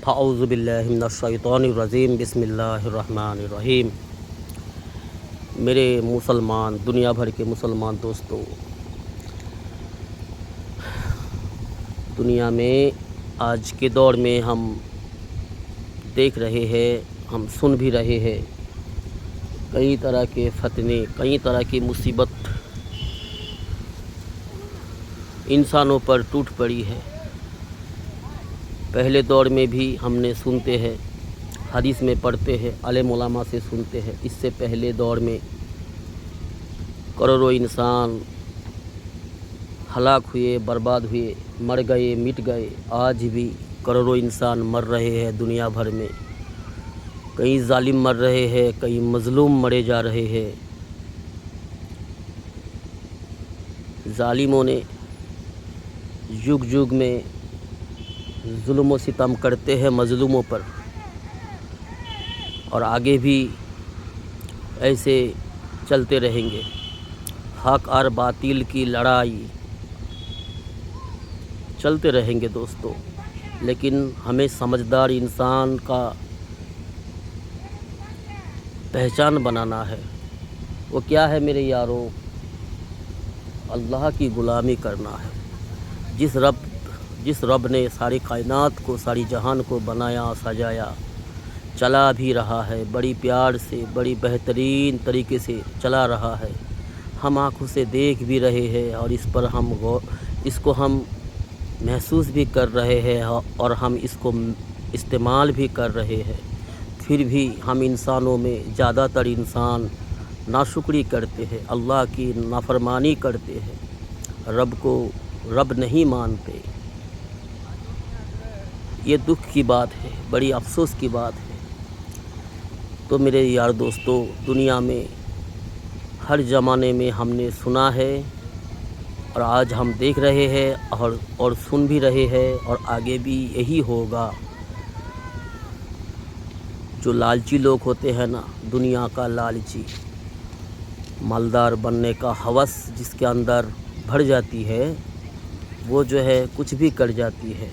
اعوذ باللہ من الشیطان الرجیم بسم اللہ الرحمن الرحیم۔ میرے مسلمان دنیا بھر کے مسلمان دوستوں، دنیا میں آج کے دور میں ہم دیکھ رہے ہیں، ہم سن بھی رہے ہیں، کئی طرح کے فتنے، کئی طرح کی مصیبت انسانوں پر ٹوٹ پڑی ہے۔ پہلے دور میں بھی ہم نے سنتے ہیں، حدیث میں پڑھتے ہیں، عالم علماء سے سنتے ہیں۔ اس سے پہلے دور میں کروڑوں انسان ہلاک ہوئے، برباد ہوئے، مر گئے، مٹ گئے۔ آج بھی کروڑوں انسان مر رہے ہیں دنیا بھر میں، کئی ظالم مر رہے ہیں، کئی مظلوم مرے جا رہے ہیں۔ ظالموں نے جگ جگ میں ظلم و ستم کرتے ہیں مظلوموں پر، اور آگے بھی ایسے چلتے رہیں گے۔ حق اور باطل کی لڑائی چلتے رہیں گے دوستوں، لیکن ہمیں سمجھدار انسان کا پہچان بنانا ہے۔ وہ کیا ہے میرے یاروں؟ اللہ کی غلامی کرنا ہے۔ جس رب نے ساری کائنات کو، ساری جہان کو بنایا، سجایا، چلا بھی رہا ہے، بڑی پیار سے، بڑی بہترین طریقے سے چلا رہا ہے۔ ہم آنکھوں سے دیکھ بھی رہے ہیں، اور اس کو ہم محسوس بھی کر رہے ہیں، اور ہم اس کو استعمال بھی کر رہے ہیں۔ پھر بھی ہم انسانوں میں زیادہ تر انسان ناشکری کرتے ہیں، اللہ کی نافرمانی کرتے ہیں، رب کو رب نہیں مانتے۔ یہ دکھ کی بات ہے، بڑی افسوس کی بات ہے۔ تو میرے یار دوستو، دنیا میں ہر زمانے میں ہم نے سنا ہے، اور آج ہم دیکھ رہے ہیں، اور سن بھی رہے ہیں، اور آگے بھی یہی ہوگا۔ جو لالچی لوگ ہوتے ہیں نا، دنیا کا لالچی، مالدار بننے کا ہوس جس کے اندر بھر جاتی ہے، وہ جو ہے کچھ بھی کر جاتی ہے۔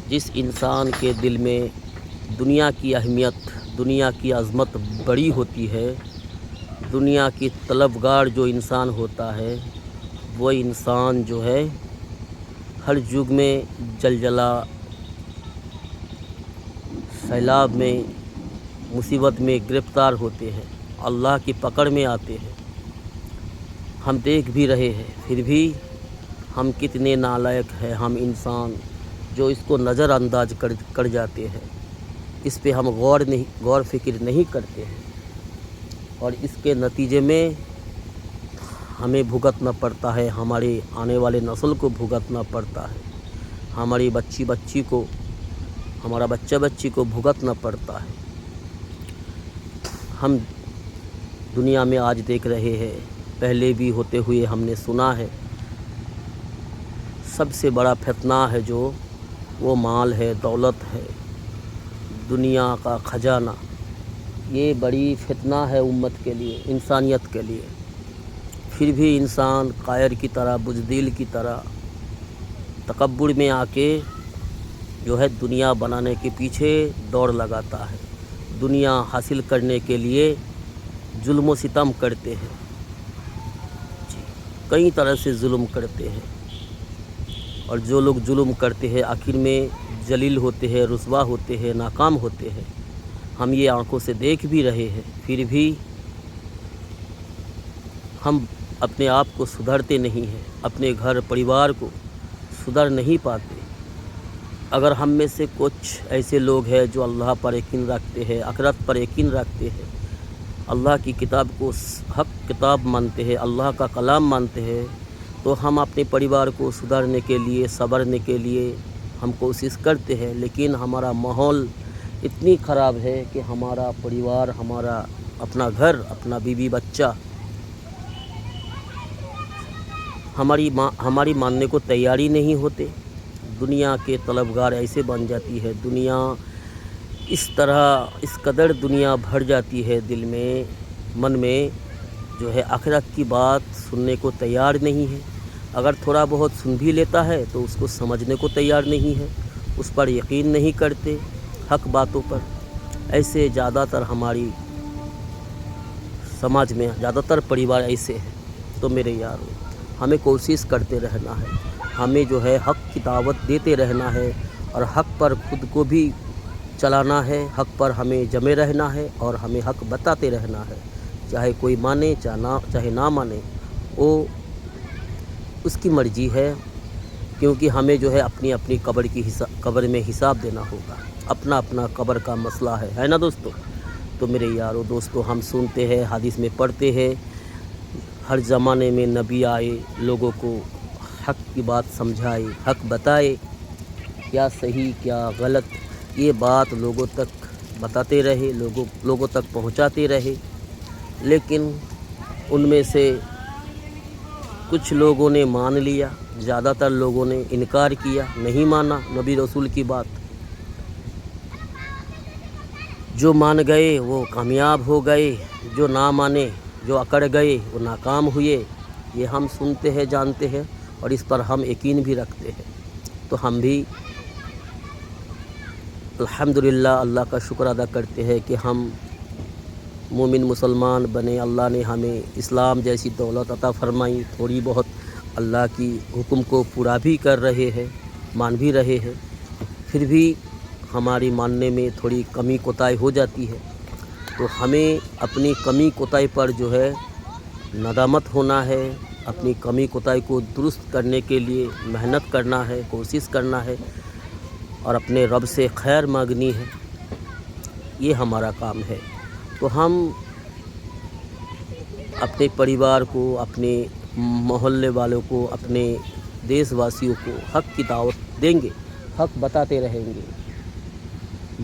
جس انسان کے دل میں دنیا کی اہمیت، دنیا کی عظمت بڑی ہوتی ہے، دنیا کی طلبگار جو انسان ہوتا ہے، وہ انسان جو ہے ہر جگ میں زلزلہ، سیلاب میں، مصیبت میں گرفتار ہوتے ہیں، اللہ کی پکڑ میں آتے ہیں۔ ہم دیکھ بھی رہے ہیں، پھر بھی ہم کتنے نالائق ہیں ہم انسان، جو اس کو نظر انداز کر جاتے ہیں۔ اس پہ ہم غور فکر نہیں کرتے ہیں، اور اس کے نتیجے میں ہمیں بھگتنا پڑتا ہے، ہمارے آنے والے نسل کو بھگتنا پڑتا ہے، ہماری بچی کو، ہمارا بچی کو بھگتنا پڑتا ہے۔ ہم دنیا میں آج دیکھ رہے ہیں، پہلے بھی ہوتے ہوئے ہم نے سنا ہے، سب سے بڑا فتنہ ہے جو وہ مال ہے، دولت ہے، دنیا کا خزانہ۔ یہ بڑی فتنہ ہے امت کے لیے، انسانیت کے لیے۔ پھر بھی انسان قائر کی طرح، بزدل کی طرح تکبر میں آ کے جو ہے دنیا بنانے کے پیچھے دوڑ لگاتا ہے، دنیا حاصل کرنے کے لیے ظلم و ستم کرتے ہیں، کئی طرح سے ظلم کرتے ہیں، اور جو لوگ ظلم کرتے ہیں آخر میں ذلیل ہوتے ہیں، رسوا ہوتے ہیں، ناکام ہوتے ہیں۔ ہم یہ آنکھوں سے دیکھ بھی رہے ہیں، پھر بھی ہم اپنے آپ کو سدھرتے نہیں ہیں، اپنے گھر پریوار کو سدھر نہیں پاتے۔ اگر ہم میں سے کچھ ایسے لوگ ہیں جو اللہ پر یقین رکھتے ہیں، آخرت پر یقین رکھتے ہیں، اللہ کی کتاب کو حق کتاب مانتے ہیں، اللہ کا کلام مانتے ہیں، تو ہم اپنے پریوار کو سدھرنے کے لیے، سنورنے کے لیے ہم کوشش کرتے ہیں، لیکن ہمارا ماحول اتنی خراب ہے کہ ہمارا پریوار، ہمارا اپنا گھر، اپنا بیوی بچہ ہماری ماننے کو تیاری نہیں ہوتے۔ دنیا کے طلبگار ایسے بن جاتی ہے، دنیا اس طرح، اس قدر دنیا بھر جاتی ہے دل میں، من میں، جو ہے آخرت کی بات سننے کو تیار نہیں ہے۔ اگر تھوڑا بہت سن بھی لیتا ہے تو اس کو سمجھنے کو تیار نہیں ہے، اس پر یقین نہیں کرتے حق باتوں پر۔ ایسے زیادہ تر ہماری سماج میں زیادہ تر پریوار ایسے ہیں۔ تو میرے یارو، ہمیں کوشش کرتے رہنا ہے، ہمیں جو ہے حق کی دعوت دیتے رہنا ہے اور حق پر خود کو بھی چلانا ہے، حق پر ہمیں جمے رہنا ہے اور ہمیں حق بتاتے رہنا ہے، چاہے کوئی مانے چاہے نہ مانے، وہ اس کی مرضی ہے، کیونکہ ہمیں جو ہے اپنی اپنی قبر میں حساب دینا ہوگا، اپنا اپنا قبر کا مسئلہ ہے نا دوستو۔ تو میرے یارو دوستو، ہم سنتے ہیں، حدیث میں پڑھتے ہیں، ہر زمانے میں نبی آئے، لوگوں کو حق کی بات سمجھائے، حق بتائے، کیا صحیح کیا غلط، یہ بات لوگوں تک بتاتے رہے، لوگوں تک پہنچاتے رہے، لیکن ان میں سے کچھ لوگوں نے مان لیا، زیادہ تر لوگوں نے انکار کیا، نہیں مانا نبی رسول کی بات۔ جو مان گئے وہ کامیاب ہو گئے، جو نہ مانے، جو اکڑ گئے وہ ناکام ہوئے۔ یہ ہم سنتے ہیں، جانتے ہیں اور اس پر ہم یقین بھی رکھتے ہیں۔ تو ہم بھی الحمدللہ اللہ کا شکر ادا کرتے ہیں کہ ہم مومن مسلمان بنے، اللہ نے ہمیں اسلام جیسی دولت عطا فرمائی، تھوڑی بہت اللہ کی حکم کو پورا بھی کر رہے ہیں، مان بھی رہے ہیں، پھر بھی ہماری ماننے میں تھوڑی کمی کوتاہی ہو جاتی ہے۔ تو ہمیں اپنی کمی کوتاہی پر جو ہے ندامت ہونا ہے، اپنی کمی کوتاہی کو درست کرنے کے لیے محنت کرنا ہے، کوشش کرنا ہے اور اپنے رب سے خیر مانگنی ہے، یہ ہمارا کام ہے۔ تو ہم اپنے پریوار کو، اپنے محلے والوں کو، اپنے دیش واسیوں کو حق کی دعوت دیں گے، حق بتاتے رہیں گے،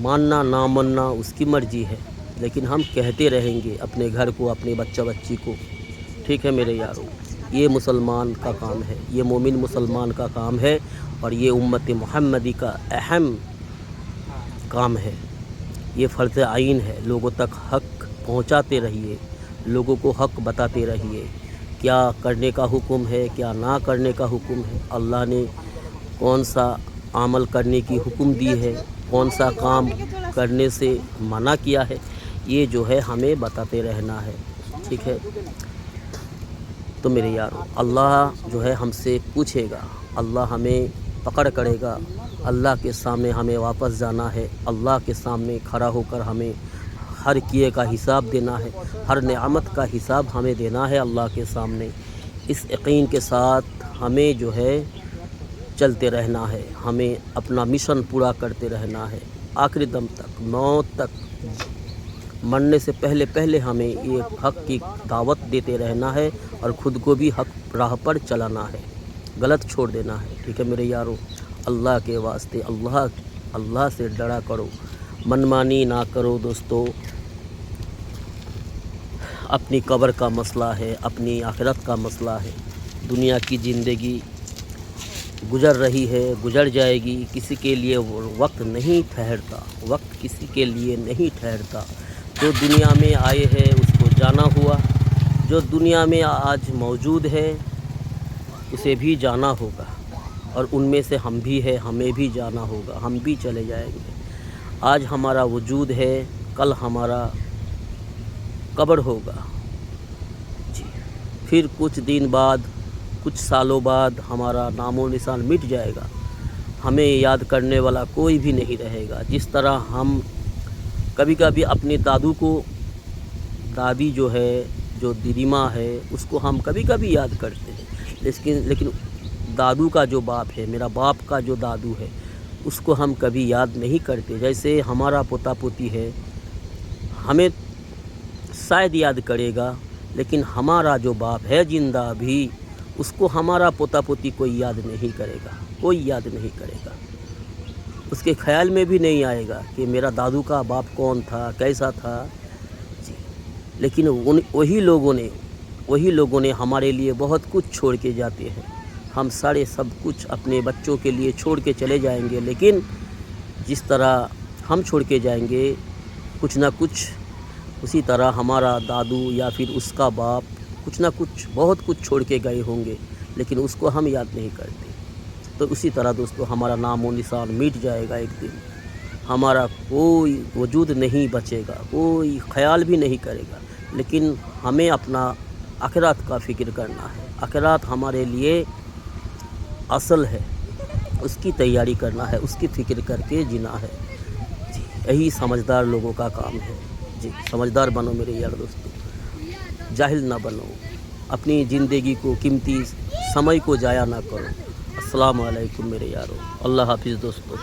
ماننا نہ ماننا اس کی مرضی ہے، لیکن ہم کہتے رہیں گے اپنے گھر کو، اپنے بچہ بچی کو، ٹھیک ہے میرے یارو۔ یہ مسلمان کا کام ہے، یہ مومن مسلمان کا کام ہے اور یہ امت محمدی کا اہم کام ہے، یہ فرض عین ہے۔ لوگوں تک حق پہنچاتے رہیے، لوگوں کو حق بتاتے رہیے، کیا کرنے کا حکم ہے، کیا نہ کرنے کا حکم ہے، اللہ نے کون سا عمل کرنے کی حکم دی ہے، کون سا کام کرنے سے منع کیا ہے، یہ جو ہے ہمیں بتاتے رہنا ہے، ٹھیک ہے۔ تو میرے یارو، اللہ جو ہے ہم سے پوچھے گا، اللہ ہمیں پکڑ کرے گا، اللہ کے سامنے ہمیں واپس جانا ہے، اللہ کے سامنے کھڑا ہو کر ہمیں ہر کیے کا حساب دینا ہے، ہر نعمت کا حساب ہمیں دینا ہے اللہ کے سامنے۔ اس یقین کے ساتھ ہمیں جو ہے چلتے رہنا ہے، ہمیں اپنا مشن پورا کرتے رہنا ہے، آخری دم تک، موت تک، مرنے سے پہلے ہمیں یہ حق کی دعوت دیتے رہنا ہے اور خود کو بھی حق راہ پر چلانا ہے، غلط چھوڑ دینا ہے، ٹھیک ہے میرے یارو۔ اللہ کے واسطے اللہ سے ڈرا کرو، منمانی نہ کرو دوستو۔ اپنی قبر کا مسئلہ ہے، اپنی آخرت کا مسئلہ ہے، دنیا کی زندگی گزر رہی ہے، گزر جائے گی، کسی کے لیے وقت نہیں ٹھہرتا، وقت کسی کے لیے نہیں ٹھہرتا۔ جو دنیا میں آئے ہیں اس کو جانا ہوا، جو دنیا میں آج موجود ہے اسے بھی جانا ہوگا، اور ان میں سے ہم بھی ہے، ہمیں بھی جانا ہوگا، ہم بھی چلے جائیں گے۔ آج ہمارا وجود ہے، کل ہمارا قبر ہوگا جی، پھر کچھ دن بعد، کچھ سالوں بعد ہمارا نام و نشان مٹ جائے گا، ہمیں یاد کرنے والا کوئی بھی نہیں رہے گا۔ جس طرح ہم کبھی کبھی اپنے دادی جو ہے، جو دیدی ماں ہے، اس کو ہم کبھی کبھی یاد کرتے ہیں، لیکن دادو کا جو باپ ہے، میرا باپ کا جو دادو ہے، اس کو ہم کبھی یاد نہیں کرتے۔ جیسے ہمارا پوتا پوتی ہے، ہمیں شاید یاد کرے گا، لیکن ہمارا جو باپ ہے زندہ بھی، اس کو ہمارا پوتا پوتی کوئی یاد نہیں کرے گا، کوئی یاد نہیں کرے گا، اس کے خیال میں بھی نہیں آئے گا کہ میرا دادو کا باپ کون تھا، کیسا تھا جی۔ لیکن وہی لوگوں نے ہمارے لیے بہت کچھ چھوڑ کے جاتے ہیں۔ ہم سارے سب کچھ اپنے بچوں کے لیے چھوڑ کے چلے جائیں گے، لیکن جس طرح ہم چھوڑ کے جائیں گے، کچھ نہ کچھ اسی طرح ہمارا دادو یا پھر اس کا باپ کچھ نہ کچھ بہت کچھ چھوڑ کے گئے ہوں گے۔ لیکن اس کو ہم یاد نہیں کرتے. تو اسی طرح دوستو ہمارا نام و نشان مٹ جائے گا ایک دن. ہمارا کوئی وجود نہیں بچے گا, کوئی خیال بھی نہیں کرے گا. لیکن ہمیں اپنا آخرت کا فکر کرنا ہے. آخرت ہمارے لیے اصل ہے, اس کی تیاری کرنا ہے, اس کی فکر کر کے جینا ہے. جی یہی سمجھدار لوگوں کا کام ہے. جی سمجھدار بنو میرے یار دوستو, جاہل نہ بنو. اپنی زندگی کو, قیمتی سمے کو ضائع نہ کرو. السلام علیکم میرے یارو. اللہ حافظ دوستو.